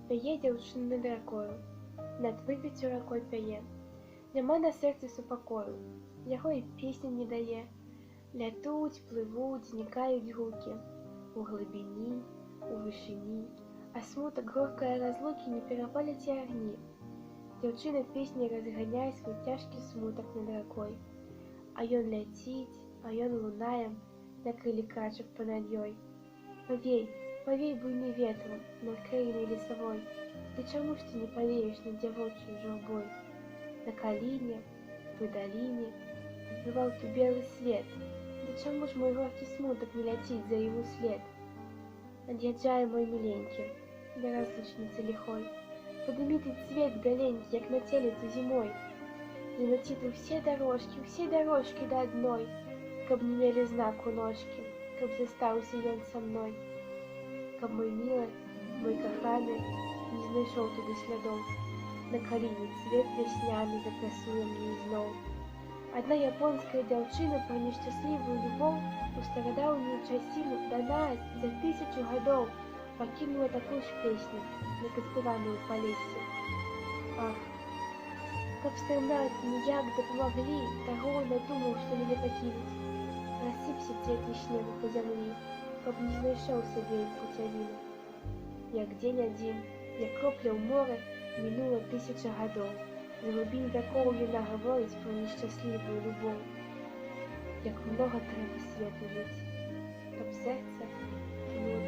Пяе дзяўчына над ракою, над выпіцю ракой пяе. Няма на сэрцы супакою, яго і песня не дае. Лятуць, плывуць, знікаюць гукі, у глыбіні, у вышыні, а смутак горкае разлукі не перапаляць і агні. Дзяўчына песняй разганяе свой цяжкі смутак над ракой. А ён ляціць, а ён лунае, на крылі качак панад ёй. Павей, павей буйны ветру над краінай лесавой, ты чаму ж ты не павееш над дзявочай журбой? На каліне, в даліне збываў ты белы свет, ды чаму ж мой горкі смутак не ляціць за ім услед? Ад'язджае мой міленькі, да разлучніцы ліхой, падымі ты цвет бяленькі, як на целіцу зімой. Замаці ты ўсе дарожкі да адной, каб не мелі знаку ножкі, каб застаўся ён са мной. Каб мой мілы, мой каханы не знайшоў туды слядоў, на каліне цвет вясняны закрасуе мне ізноў. Адна японская дзяўчына пра нешчаслівую любоў у старадаўнюю часіну да нас за 1000 гадоў пакінула такую ж песню, недаспяваную па лесе. Ах, каб стрымаць ніяк дапамаглі, таго надумаў, што мяне пакінуць. Рассыпся цвет вішневы па зямлі, каб не знайшоў сабе ім пуцявіну. Як дзень адзін, як кропля ў моры, мінула 1000 гадоў. З глыбінь вякоў яна гаворыць пра нешчаслівую любоў. Як многа трэба свету жыць, каб сэрца кінула